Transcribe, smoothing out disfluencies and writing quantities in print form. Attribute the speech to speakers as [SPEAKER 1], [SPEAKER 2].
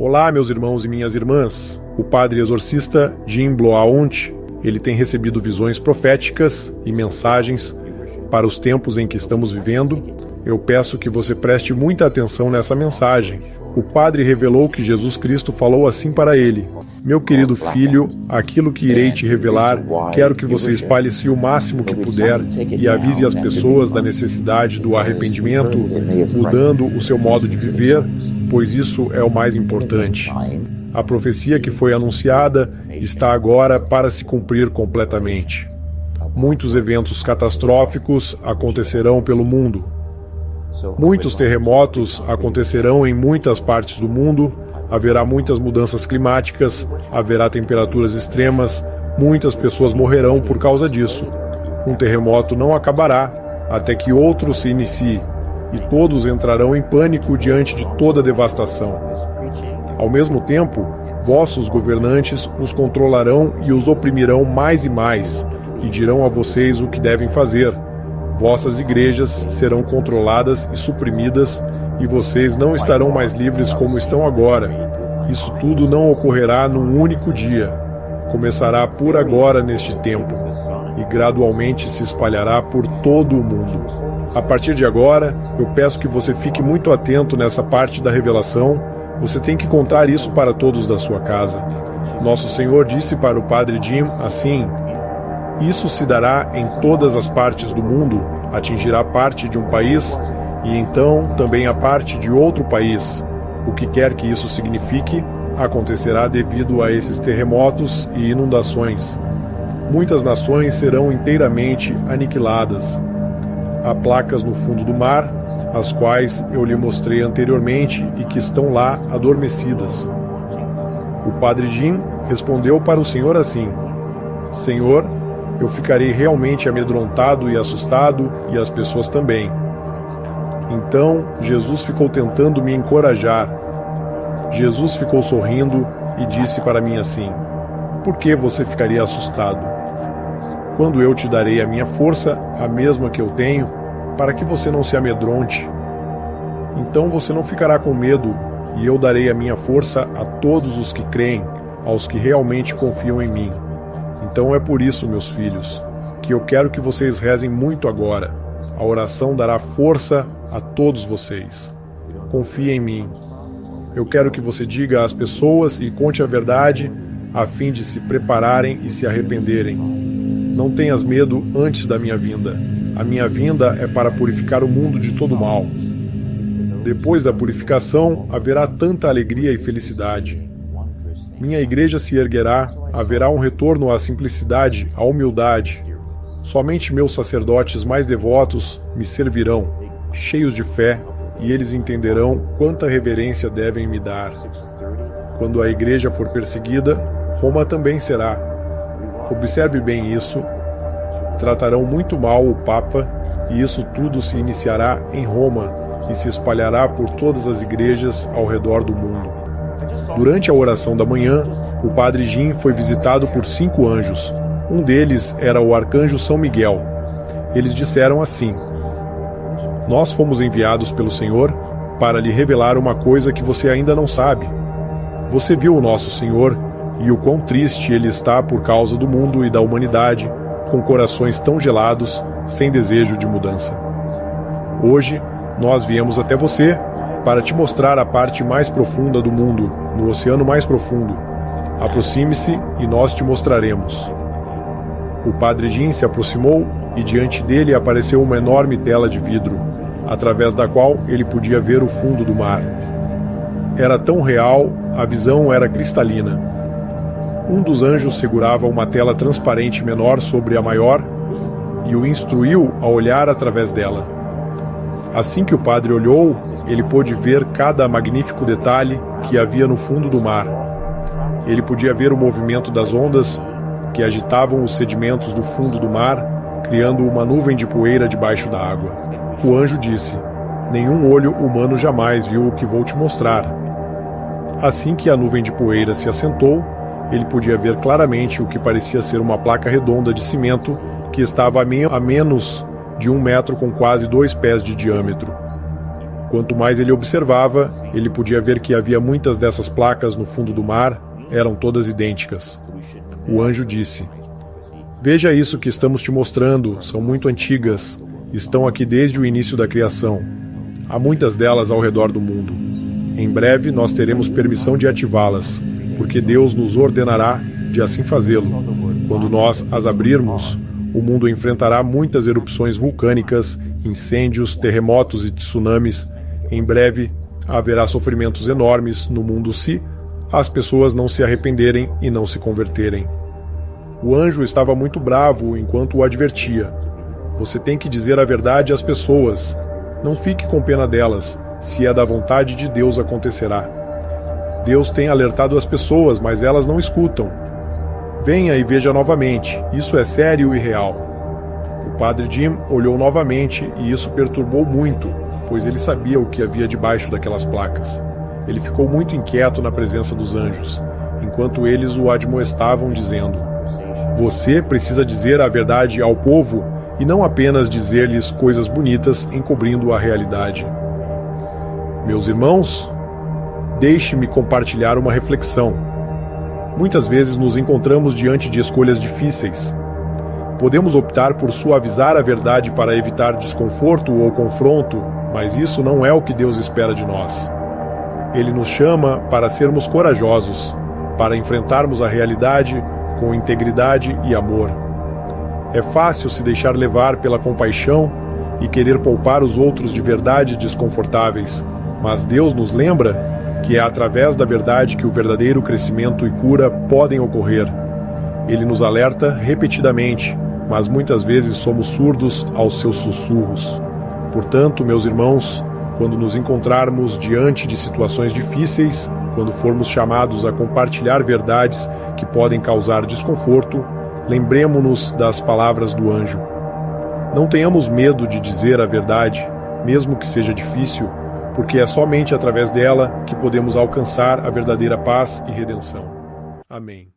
[SPEAKER 1] Olá, meus irmãos e minhas irmãs. O padre exorcista Jim Blount, ele tem recebido visões proféticas e mensagens para os tempos em que estamos vivendo. Eu peço que você preste muita atenção nessa mensagem. O padre revelou que Jesus Cristo falou assim para ele: meu querido filho, aquilo que irei te revelar, quero que você espalhe-se o máximo que puder e avise as pessoas da necessidade do arrependimento, mudando o seu modo de viver, pois isso é o mais importante. A profecia que foi anunciada está agora para se cumprir completamente. Muitos eventos catastróficos acontecerão pelo mundo. Muitos terremotos acontecerão em muitas partes do mundo, haverá muitas mudanças climáticas, haverá temperaturas extremas, muitas pessoas morrerão por causa disso. Um terremoto não acabará até que outro se inicie, e todos entrarão em pânico diante de toda a devastação. Ao mesmo tempo, vossos governantes os controlarão e os oprimirão mais e mais, e dirão a vocês o que devem fazer. Vossas igrejas serão controladas e suprimidas, e vocês não estarão mais livres como estão agora. Isso tudo não ocorrerá num único dia. Começará por agora neste tempo, e gradualmente se espalhará por todo o mundo. A partir de agora, eu peço que você fique muito atento nessa parte da revelação. Você tem que contar isso para todos da sua casa. Nosso Senhor disse para o Padre Jim assim: isso se dará em todas as partes do mundo, atingirá parte de um país e então também a parte de outro país. O que quer que isso signifique, acontecerá devido a esses terremotos e inundações. Muitas nações serão inteiramente aniquiladas. Há placas no fundo do mar, as quais eu lhe mostrei anteriormente e que estão lá adormecidas. O Padre Jim respondeu para o Senhor assim: Senhor, eu ficarei realmente amedrontado e assustado, e as pessoas também. Então, Jesus ficou tentando me encorajar. Jesus ficou sorrindo e disse para mim assim: por que você ficaria assustado? Quando eu te darei a minha força, a mesma que eu tenho, para que você não se amedronte. Então você não ficará com medo, e eu darei a minha força a todos os que creem, aos que realmente confiam em mim. Então é por isso, meus filhos, que eu quero que vocês rezem muito agora. A oração dará força a todos vocês. Confie em mim. Eu quero que você diga às pessoas e conte a verdade, a fim de se prepararem e se arrependerem. Não tenhas medo antes da minha vinda. A minha vinda é para purificar o mundo de todo mal. Depois da purificação, haverá tanta alegria e felicidade. Minha igreja se erguerá, haverá um retorno à simplicidade, à humildade. Somente meus sacerdotes mais devotos me servirão, cheios de fé, e eles entenderão quanta reverência devem me dar. Quando a igreja for perseguida, Roma também será. Observe bem isso. Tratarão muito mal o Papa, e isso tudo se iniciará em Roma e se espalhará por todas as igrejas ao redor do mundo. Durante a oração da manhã, o Padre Jim foi visitado por 5 anjos. Um deles era o arcanjo São Miguel. Eles disseram assim: nós fomos enviados pelo Senhor para lhe revelar uma coisa que você ainda não sabe. Você viu o nosso Senhor e o quão triste ele está por causa do mundo e da humanidade, com corações tão gelados, sem desejo de mudança. Hoje, nós viemos até você para te mostrar a parte mais profunda do mundo, no oceano mais profundo. Aproxime-se e nós te mostraremos. O Padre Jim se aproximou e diante dele apareceu uma enorme tela de vidro, através da qual ele podia ver o fundo do mar. Era tão real, a visão era cristalina. Um dos anjos segurava uma tela transparente menor sobre a maior e o instruiu a olhar através dela. Assim que o padre olhou, ele pôde ver cada magnífico detalhe que havia no fundo do mar. Ele podia ver o movimento das ondas que agitavam os sedimentos do fundo do mar, criando uma nuvem de poeira debaixo da água. O anjo disse: nenhum olho humano jamais viu o que vou te mostrar. Assim que a nuvem de poeira se assentou, ele podia ver claramente o que parecia ser uma placa redonda de cimento que estava a menos de 1 metro com quase 2 pés de diâmetro. Quanto mais ele observava, ele podia ver que havia muitas dessas placas no fundo do mar, eram todas idênticas. O anjo disse: "Veja isso que estamos te mostrando, são muito antigas, estão aqui desde o início da criação. Há muitas delas ao redor do mundo. Em breve nós teremos permissão de ativá-las, porque Deus nos ordenará de assim fazê-lo. Quando nós as abrirmos, o mundo enfrentará muitas erupções vulcânicas, incêndios, terremotos e tsunamis. Em breve, haverá sofrimentos enormes no mundo se as pessoas não se arrependerem e não se converterem." O anjo estava muito bravo enquanto o advertia. "Você tem que dizer a verdade às pessoas. Não fique com pena delas. Se é da vontade de Deus, acontecerá. Deus tem alertado as pessoas, mas elas não escutam. Venha e veja novamente. Isso é sério e real." O padre Jim olhou novamente e isso perturbou muito, pois ele sabia o que havia debaixo daquelas placas. Ele ficou muito inquieto na presença dos anjos, enquanto eles o admoestavam, dizendo: "Você precisa dizer a verdade ao povo e não apenas dizer-lhes coisas bonitas encobrindo a realidade." Meus irmãos, deixe-me compartilhar uma reflexão. Muitas vezes nos encontramos diante de escolhas difíceis. Podemos optar por suavizar a verdade para evitar desconforto ou confronto, mas isso não é o que Deus espera de nós. Ele nos chama para sermos corajosos, para enfrentarmos a realidade com integridade e amor. É fácil se deixar levar pela compaixão e querer poupar os outros de verdades desconfortáveis, mas Deus nos lembra que é através da verdade que o verdadeiro crescimento e cura podem ocorrer. Ele nos alerta repetidamente, mas muitas vezes somos surdos aos seus sussurros. Portanto, meus irmãos, quando nos encontrarmos diante de situações difíceis, quando formos chamados a compartilhar verdades que podem causar desconforto, lembremo-nos das palavras do anjo. Não tenhamos medo de dizer a verdade, mesmo que seja difícil, porque é somente através dela que podemos alcançar a verdadeira paz e redenção. Amém.